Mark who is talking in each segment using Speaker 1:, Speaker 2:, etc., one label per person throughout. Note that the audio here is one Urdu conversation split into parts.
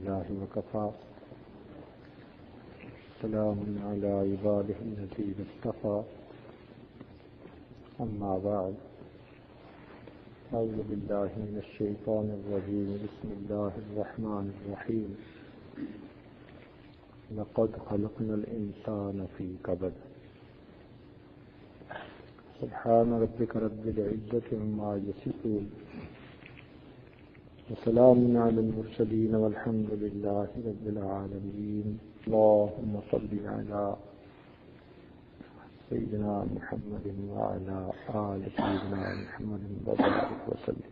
Speaker 1: لله وكفى سلام على عباده الذين اصطفى أما بعد أعوذ بالله من الشيطان الرجيم بسم الله الرحمن الرحيم لقد خلقنا الإنسان في كبد سبحان ربك رب العزة عما يصفون وسلام على المرسلين والحمد لله رب العالمين اللهم صل على سيدنا محمد وعلى آل سيدنا محمد وبارك وسلم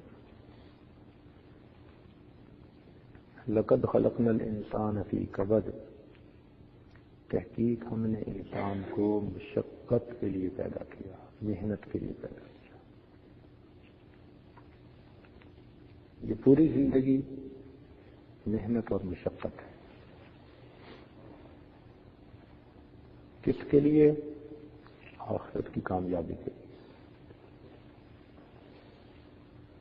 Speaker 1: لقد خلقنا الانسان فی کبد تحقیق ہم نے انسان کو مشقت کے لیے پیدا کیا، محنت کے لیے پیدا کیا۔ یہ پوری زندگی محنت اور مشقت ہے۔ کس کے لیے؟ آخرت کی کامیابی کے لیے۔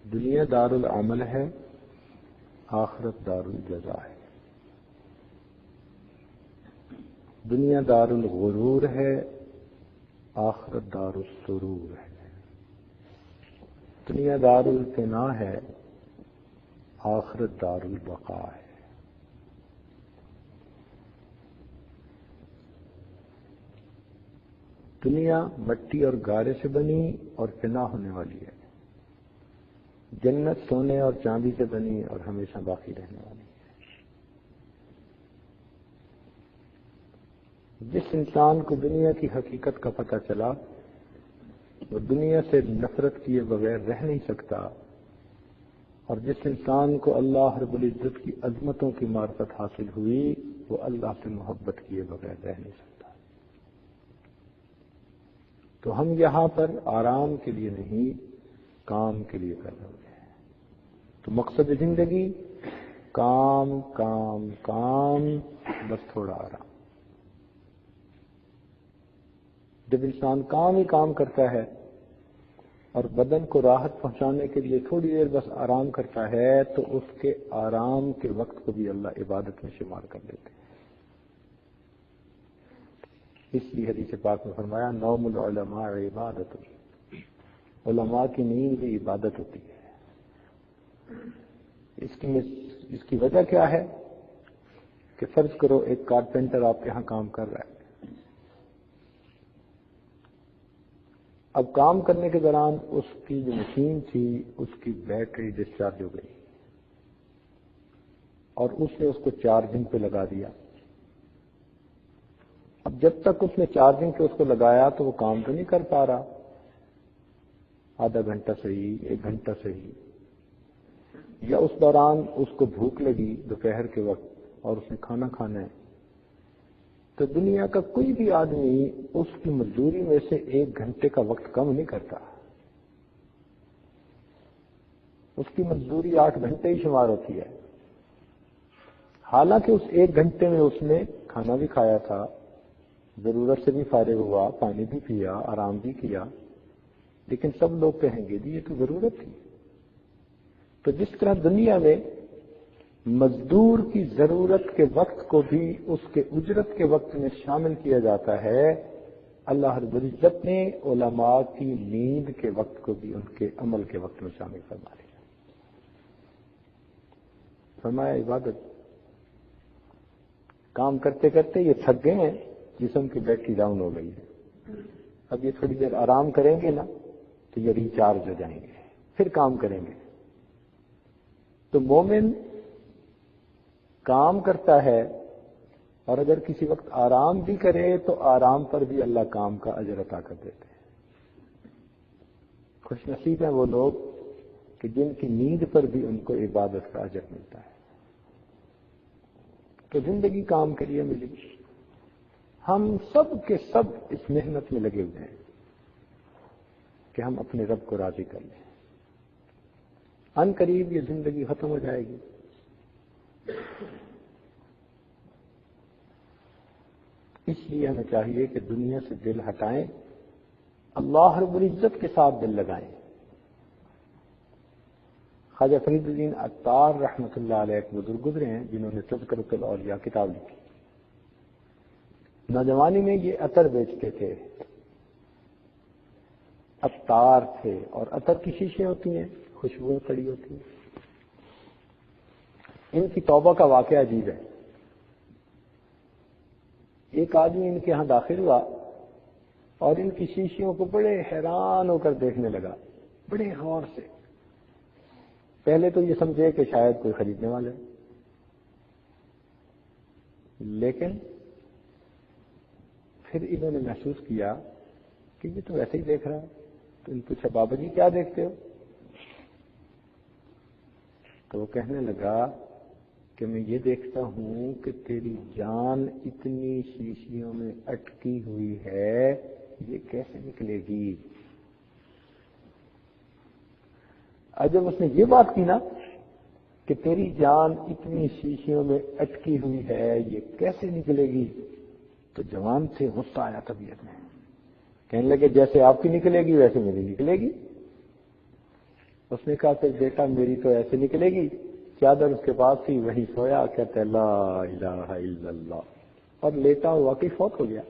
Speaker 1: دنیا دار العمل ہے، آخرت دار الجزا ہے۔ دنیا دار الغرور ہے، آخرت دار السرور ہے۔ دنیا دار الفنا ہے، آخرت دار البقاء ہے۔ دنیا مٹی اور گارے سے بنی اور فنا ہونے والی ہے، جنت سونے اور چاندی سے بنی اور ہمیشہ باقی رہنے والی ہے۔ جس انسان کو دنیا کی حقیقت کا پتہ چلا وہ دنیا سے نفرت کیے بغیر رہ نہیں سکتا، اور جس انسان کو اللہ رب العزت کی عظمتوں کی معرفت حاصل ہوئی وہ اللہ سے محبت کیے بغیر رہ نہیں سکتا۔ تو ہم یہاں پر آرام کے لیے نہیں، کام کے لیے پیدا ہوئے ہیں۔ تو مقصد زندگی کام کام کام، بس تھوڑا آرام۔ جب انسان کام ہی کام کرتا ہے اور بدن کو راحت پہنچانے کے لیے تھوڑی دیر بس آرام کرتا ہے تو اس کے آرام کے وقت کو بھی اللہ عبادت میں شمار کر لیتے ہیں۔ اس لیے حدیث پاک میں فرمایا نوم العلماء عبادت، علماء کی نیند بھی عبادت ہوتی ہے۔ اس کی وجہ کیا ہے کہ فرض کرو ایک کارپینٹر آپ کے ہاں کام کر رہا ہے، اب کام کرنے کے دوران اس کی جو مشین تھی اس کی بیٹری ڈسچارج ہو گئی اور اس نے اس کو چارجنگ پہ لگا دیا۔ اب جب تک اس نے چارجنگ پہ اس کو لگایا تو وہ کام تو نہیں کر پا رہا، آدھا گھنٹہ صحیح، ایک گھنٹہ صحیح، یا اس دوران اس کو بھوک لگی دوپہر کے وقت اور اس نے کھانا کھانا ہے، تو دنیا کا کوئی بھی آدمی اس کی مزدوری میں سے ایک گھنٹے کا وقت کم نہیں کرتا۔ اس کی مزدوری 8 گھنٹے ہی شمار ہوتی ہے، حالانکہ اس ایک گھنٹے میں اس نے کھانا بھی کھایا تھا، ضرورت سے بھی فارغ ہوا، پانی بھی پیا، آرام بھی کیا، لیکن سب لوگ کہیں گے جی یہ تو ضرورت تھی۔ تو جس طرح دنیا میں مزدور کی ضرورت کے وقت کو بھی اس کے اجرت کے وقت میں شامل کیا جاتا ہے، اللہ رب العزت نے علماء کی نیند کے وقت کو بھی ان کے عمل کے وقت میں شامل فرما لیا۔ فرمایا عبادت، کام کرتے کرتے یہ تھک گئے ہیں، جسم کی بیٹری ڈاؤن ہو گئی ہے، اب یہ تھوڑی دیر آرام کریں گے نا تو یہ ریچارج ہو جائیں گے، پھر کام کریں گے۔ تو مومن کام کرتا ہے اور اگر کسی وقت آرام بھی کرے تو آرام پر بھی اللہ کام کا اجر عطا کر دیتے ہیں۔ خوش نصیب ہیں وہ لوگ کہ جن کی نیند پر بھی ان کو عبادت کا اجر ملتا ہے۔ تو زندگی کام کے لیے ملی، ہم سب کے سب اس محنت میں لگے ہوئے ہیں کہ ہم اپنے رب کو راضی کر لیں۔ ان قریب یہ زندگی ختم ہو جائے گی، اس لیے ہمیں چاہیے کہ دنیا سے دل ہٹائیں، اللہ رب العزت کے ساتھ دل لگائیں۔ خواجہ فرید الدین عطار رحمۃ اللہ علیہ ایک بزرگ گزرے ہیں جنہوں نے تذکرۃ الاولیاء کتاب لکھی. نوجوانی میں یہ عطر بیچتے تھے، عطار تھے، اور عطر کی شیشیں ہوتی ہیں، خوشبوئیں پڑی ہوتی ہیں. ان کی توبہ کا واقعہ عجیب ہے. ایک آدمی ان کے ہاں داخل ہوا اور ان کی شیشیوں کو بڑے حیران ہو کر دیکھنے لگا، بڑے غور سے. پہلے تو یہ سمجھے کہ شاید کوئی خریدنے والا ہے، لیکن پھر انہوں نے محسوس کیا کہ یہ تو ویسے ہی دیکھ رہا ہے. تو ان پوچھا بابا جی کیا دیکھتے ہو؟ تو وہ کہنے لگا کہ میں یہ دیکھتا ہوں کہ تیری جان اتنی شیشیوں میں اٹکی ہوئی ہے، یہ کیسے نکلے گی؟ اور جب اس نے یہ بات کی نا کہ تیری جان اتنی شیشیوں میں اٹکی ہوئی ہے، یہ کیسے نکلے گی، تو جوان سے غصہ آیا طبیعت میں. کہنے لگے جیسے آپ کی نکلے گی ویسے میری نکلے گی. اس نے کہا کہ بیٹا میری تو ایسے نکلے گی. چادر اس کے پاس تھی، وہی سویا، کہتے لا الہ الا اللہ، اور لیٹا اور واقعی فوت ہو گیا.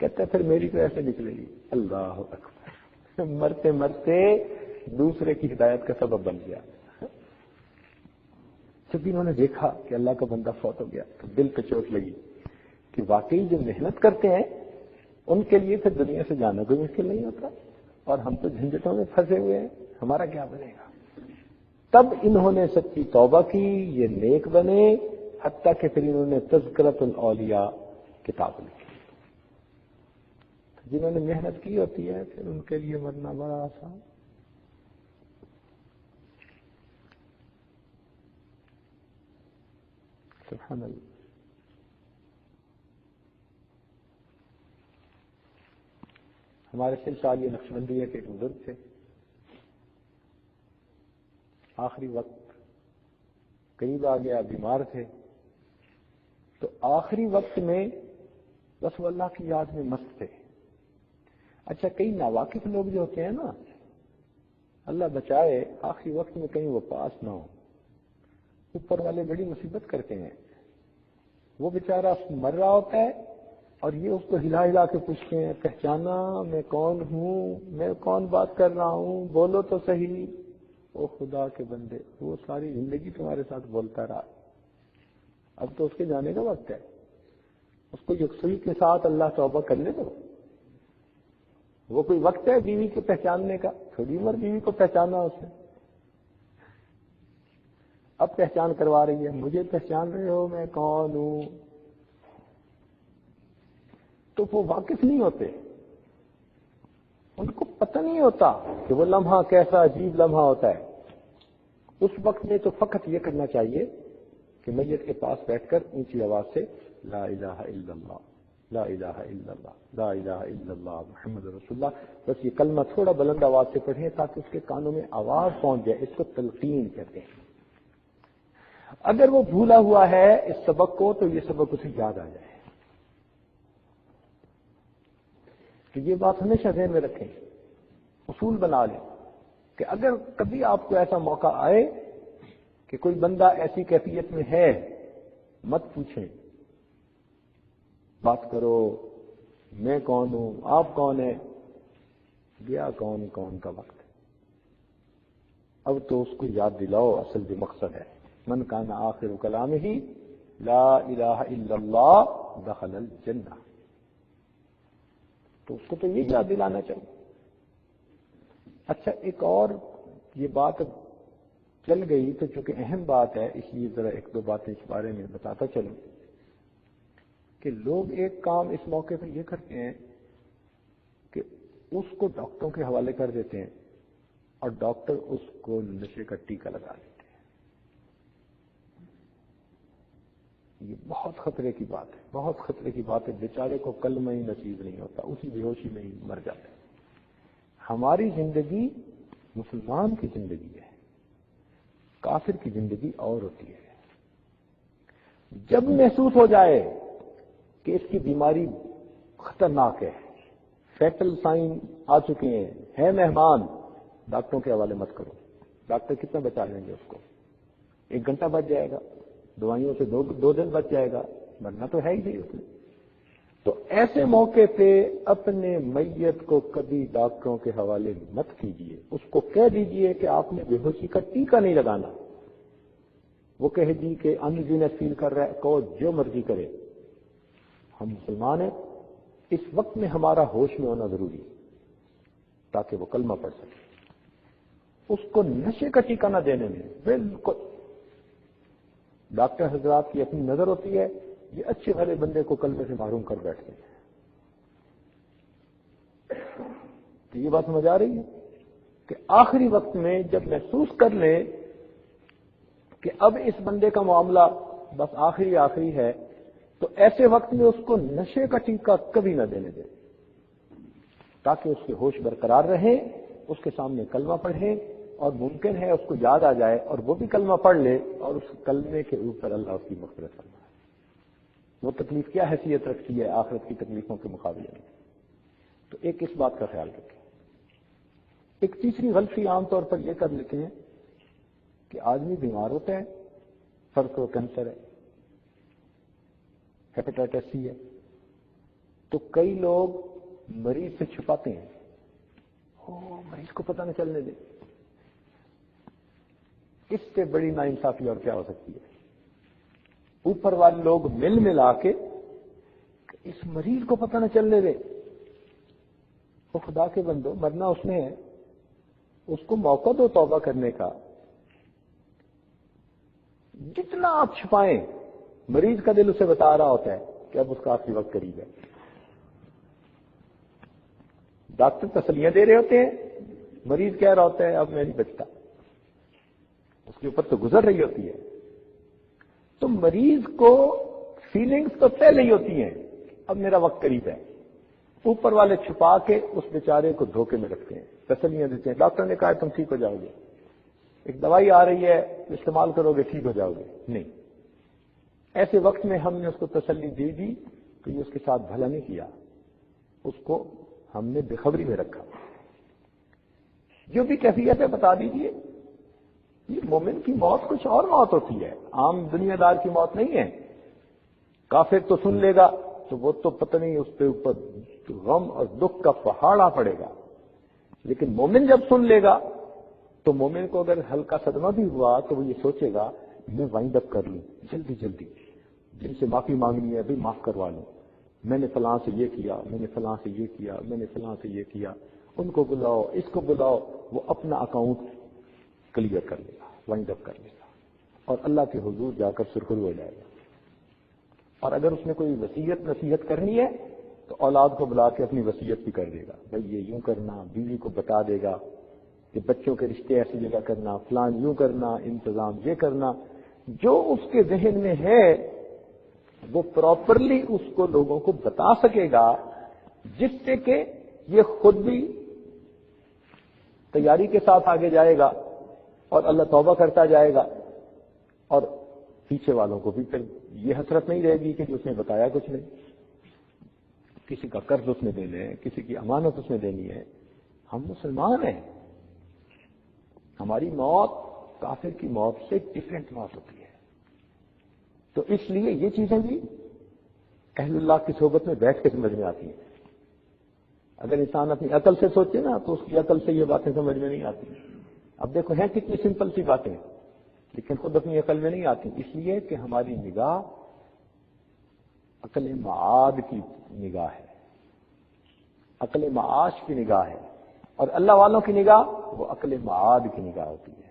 Speaker 1: کہتے پھر میری تو ایسے نکلے گی. اللہ اکبر، مرتے مرتے دوسرے کی ہدایت کا سبب بن گیا. جب انہوں نے دیکھا کہ اللہ کا بندہ فوت ہو گیا تو دل پہ چوٹ لگی کہ واقعی جو محنت کرتے ہیں ان کے لیے پھر دنیا سے جانا کوئی مشکل نہیں ہوتا، اور ہم تو جھنجھٹوں میں پھنسے ہوئے ہیں، ہمارا کیا بنے گا؟ تب انہوں نے سچی توبہ کی، یہ نیک بنے، حتیٰ کہ پھر انہوں نے تذکرۃ الاولیاء کتاب لکھی. جنہوں نے محنت کی ہوتی ہے پھر ان کے لیے مرنا بڑا آسان. سبحان اللہ. ہمارے سلسلہ نقشبندیہ کے ایک بزرگ تھے، آخری وقت قریب آ گیا، بیمار تھے، تو آخری وقت میں بس وہ اللہ کی یاد میں مست تھے. اچھا کئی ناواقف لوگ جو ہوتے ہیں نا، اللہ بچائے آخری وقت میں کہیں وہ پاس نہ ہو، اوپر والے بڑی مصیبت کرتے ہیں. وہ بیچارہ مر رہا ہوتا ہے اور یہ اس کو ہلا ہلا کے پوچھتے ہیں پہچانا میں کون ہوں، میں کون بات کر رہا ہوں، بولو تو صحیح. او خدا کے بندے، وہ ساری زندگی تمہارے ساتھ بولتا رہا، اب تو اس کے جانے کا وقت ہے. اس کو یکسوئی کے ساتھ اللہ توبہ کرنے دو. وہ کوئی وقت ہے بیوی کو پہچاننے کا؟ تھوڑی عمر بیوی کو پہچانا اس نے. اب پہچان کروا رہی ہے، مجھے پہچان رہے ہو میں کون ہوں؟ تو وہ واقف نہیں ہوتے، ان کو پتہ نہیں ہوتا کہ وہ لمحہ کیسا عجیب لمحہ ہوتا ہے. اس وقت میں تو فقط یہ کرنا چاہیے کہ میت کے پاس بیٹھ کر اونچی آواز سے لا الہ الا اللہ، لا الہ الا اللہ، لا الہ الا اللہ محمد رسول اللہ، بس یہ کلمہ تھوڑا بلند آواز سے پڑھیں تاکہ اس کے کانوں میں آواز پہنچ جائے. اس کو تلقین کہتے ہیں. اگر وہ بھولا ہوا ہے اس سبق کو تو یہ سبق اسے یاد آ جائے. تو یہ بات ہمیشہ ذہن میں رکھیں، اصول بنا لیں کہ اگر کبھی آپ کو ایسا موقع آئے کہ کوئی بندہ ایسی کیفیت میں ہے، مت پوچھیں، بات کرو میں کون ہوں، آپ کون ہیں، گیا کون کون کا وقت ہے. اب تو اس کو یاد دلاؤ اصل جو مقصد ہے. من کان آخر کلامہ لا الہ الا اللہ دخل الجنہ. تو اس کو تو یہ یاد دلانا چاہیے. اچھا ایک اور یہ بات چل گئی تو چونکہ اہم بات ہے اس لیے ذرا ایک دو باتیں اس بارے میں بتاتا چلوں کہ لوگ ایک کام اس موقع پہ یہ کرتے ہیں کہ اس کو ڈاکٹروں کے حوالے کر دیتے ہیں اور ڈاکٹر اس کو نشے کا ٹیکہ لگا دیتے ہیں. یہ بہت خطرے کی بات ہے، بہت خطرے کی بات ہے. بیچارے کو کلمہ ہی نصیب نہیں ہوتا، اسی بے ہوشی میں ہی مر جاتا ہے. ہماری زندگی مسلمان کی زندگی ہے، کافر کی زندگی اور ہوتی ہے. جب محسوس ہو جائے کہ اس کی بیماری خطرناک ہے، فیٹل سائن آ چکے ہیں، ہے مہمان، ڈاکٹروں کے حوالے مت کرو. ڈاکٹر کتنا بچا لیں گے اس کو؟ 1 گھنٹہ بچ جائے گا، دوائیوں سے 2 دن بچ جائے گا، مرنا تو ہے ہی نہیں اس میں. تو ایسے موقع پہ اپنے میت کو کبھی ڈاکٹروں کے حوالے مت کیجیے. اس کو کہہ دیجیے کہ آپ نے بے ہوشی کا ٹیکہ نہیں لگانا. وہ کہے جی کہ انجینس فیل کر رہا ہے، کہو جو مرضی کرے، ہم مسلمان ہیں. اس وقت میں ہمارا ہوش میں ہونا ضروری ہے تاکہ وہ کلمہ پڑھ سکے. اس کو نشے کا ٹیکہ نہ دینے میں بالکل. ڈاکٹر حضرات کی اپنی نظر ہوتی ہے، یہ اچھے بھلے بندے کو کلمے سے محروم کر بیٹھتے ہیں. تو یہ بات سمجھ آ رہی ہے کہ آخری وقت میں جب محسوس کر لیں کہ اب اس بندے کا معاملہ بس آخری ہے، تو ایسے وقت میں اس کو نشے کا ٹیکہ کبھی نہ دینے دیں تاکہ اس کے ہوش برقرار رہیں. اس کے سامنے کلمہ پڑھیں اور ممکن ہے اس کو یاد آ جائے اور وہ بھی کلمہ پڑھ لے اور اس کلمے کے اوپر اللہ اس کی مغفرت فرمائے. وہ تکلیف کیا حیثیت رکھتی ہے آخرت کی تکلیفوں کے مقابلے میں. تو ایک اس بات کا خیال رکھیں. ایک تیسری غلطی عام طور پر یہ کر لیتے ہیں کہ آدمی بیمار ہوتا ہے، فرض کرو کینسر ہے، ہیپیٹائٹس سی ہے، تو کئی لوگ مریض سے چھپاتے ہیں، مریض کو پتہ نہ چلنے دے. اس سے بڑی ناانصافی اور کیا ہو سکتی ہے؟ اوپر والے لوگ ملا کے اس مریض کو پتہ نہ چلنے دے. وہ خدا کے بندو، مرنا اس نے ہے، اس کو موقع دو توبہ کرنے کا. جتنا آپ چھپائیں، مریض کا دل اسے بتا رہا ہوتا ہے کہ اب اس کا آخری وقت قریب ہے. ڈاکٹر تسلیاں دے رہے ہوتے ہیں، مریض کہہ رہا ہوتا ہے اب میں نہیں بچتا. اس کے اوپر تو گزر رہی ہوتی ہے. تو مریض کو فیلنگز تو پہلے ہی ہوتی ہیں اب میرا وقت قریب ہے. اوپر والے چھپا کے اس بیچارے کو دھوکے میں رکھتے ہیں، تسلیاں دیتے ہیں. ڈاکٹر نے کہا تم ٹھیک ہو جاؤ گے، ایک دوائی آ رہی ہے استعمال کرو گے ٹھیک ہو جاؤ گے. نہیں، ایسے وقت میں ہم نے اس کو تسلی دے دی تو یہ اس کے ساتھ بھلا نہیں کیا، اس کو ہم نے بے خبری میں رکھا. جو بھی کیفیت ہے بتا دیجیے. یہ مومن کی موت کچھ اور موت ہوتی ہے، عام دنیا دار کی موت نہیں ہے. کافر تو سن لے گا تو وہ تو پتہ نہیں اس پہ اوپر غم اور دکھ کا پہاڑ پڑے گا. لیکن مومن جب سن لے گا تو مومن کو اگر ہلکا صدمہ بھی ہوا تو وہ یہ سوچے گا میں وائنڈ اپ کر لوں جلدی، جن سے معافی مانگنی ہے بھی معاف کروا لوں. میں نے فلاں سے یہ کیا، میں نے فلاں سے یہ کیا، میں نے فلاں سے یہ کیا. ان کو بلاؤ، اس کو بلاؤ. وہ اپنا اکاؤنٹ کلیئر کر لے گا، وائنڈ اپ کر لے گا اور اللہ کے حضور جا کر سرخرو ہو جائے گا. اور اگر اس نے کوئی وصیت نصیحت کرنی ہے تو اولاد کو بلا کے اپنی وصیت بھی کر دے گا. بھائی یہ یوں کرنا، بیوی کو بتا دے گا کہ بچوں کے رشتے ایسی جگہ کرنا، فلان یوں کرنا، انتظام یہ کرنا. جو اس کے ذہن میں ہے وہ پراپرلی اس کو لوگوں کو بتا سکے گا، جس سے کہ یہ خود بھی تیاری کے ساتھ آگے جائے گا اور اللہ توبہ کرتا جائے گا. اور پیچھے والوں کو بھی پھر یہ حسرت نہیں رہے گی کہ جو اس نے بتایا کچھ نہیں. کسی کا قرض اس نے دینا ہے، کسی کی امانت اس نے دینی ہے. ہم مسلمان ہیں، ہماری موت کافر کی موت سے ڈفرینٹ موت ہوتی ہے. تو اس لیے یہ چیزیں بھی اہل اللہ کی صحبت میں بیٹھ کے سمجھ میں آتی ہیں. اگر انسان اپنی عقل سے سوچے نا تو اس کی عقل سے یہ باتیں سمجھ میں نہیں آتی. اب دیکھو ہیں کتنی سمپل سی باتیں لیکن خود اپنی عقل میں نہیں آتی. اس لیے کہ ہماری نگاہ عقل معاد کی نگاہ ہے، عقل معاش کی نگاہ ہے. اور اللہ والوں کی نگاہ وہ عقل معاد کی نگاہ ہوتی ہے.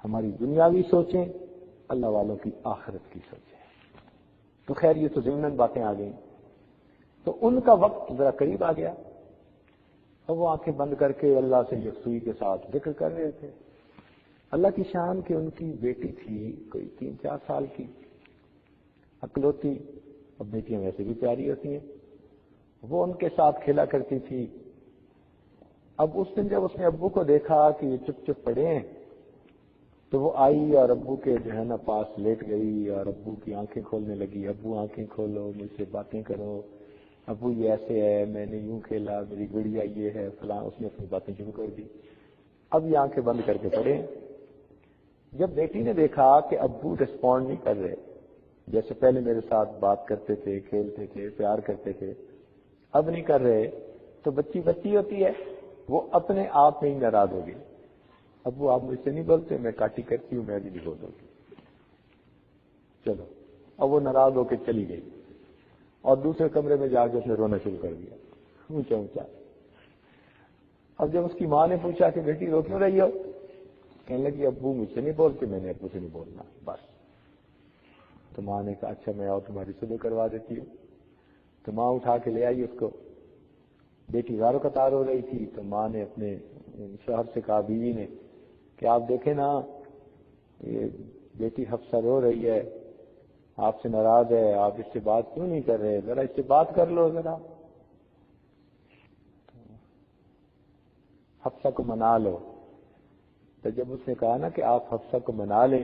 Speaker 1: ہماری دنیاوی سوچیں، اللہ والوں کی آخرت کی سوچیں. تو خیر یہ تو ضمن باتیں آ گئیں. تو ان کا وقت ذرا قریب آ گیا اور وہ آنکھیں بند کر کے اللہ سے یکسوئی کے ساتھ ذکر کر رہے تھے. اللہ کی شان کہ ان کی بیٹی تھی کوئی 3-4 سال کی، اکلوتی. اب بیٹیاں ویسے بھی پیاری ہوتی ہیں. وہ ان کے ساتھ کھیلا کرتی تھی. اب اس دن جب اس نے ابو کو دیکھا کہ یہ چپ چپ پڑے ہیں تو وہ آئی اور ابو کے جو ہے نا پاس لیٹ گئی اور ابو کی آنکھیں کھولنے لگی. ابو آنکھیں کھولو، مجھ سے باتیں کرو. ابو یہ ایسے ہے، میں نے یوں کھیلا، میری گڑیا یہ ہے فلاں. اس نے اپنی باتیں شروع کر دی. اب یہ آنکھیں بند کر کے پڑے. جب بیٹی نے دیکھا کہ ابو ریسپونڈ نہیں کر رہے، جیسے پہلے میرے ساتھ بات کرتے تھے، کھیلتے تھے، پیار کرتے تھے، اب نہیں کر رہے، تو بچی بچی ہوتی ہے، وہ اپنے آپ میں ہی ناراض ہوگی. ابو آپ مجھ سے نہیں بولتے، میں کاٹی کرتی ہوں، میں بھی نہیں بولوں گی. چلو، اب وہ ناراض ہو کے چلی گئی اور دوسرے کمرے میں جا کے اس نے رونا شروع کر دیا اونچا اونچا. اب جب اس کی ماں نے پوچھا کہ بیٹی رو کیوں رہی ہو، کہنے لگی ابو مجھ سے نہیں بولتے، میں نے ابو سے نہیں بولنا بس. تو ماں نے کہا اچھا میں اور تمہاری صبح کروا دیتی ہوں. تو ماں اٹھا کے لے آئی اس کو. بیٹی زارو قطار ہو رہی تھی، تو ماں نے اپنے شوہر سے کہا، بیوی نے، کہ آپ دیکھیں نا یہ بیٹی حفصہ رو رہی ہے، آپ سے ناراض ہے، آپ اس سے بات کیوں نہیں کر رہے، ذرا اس سے بات کر لو ذرا، حفصہ کو منا لو. تو جب اس نے کہا نا کہ آپ حفصہ کو منا لیں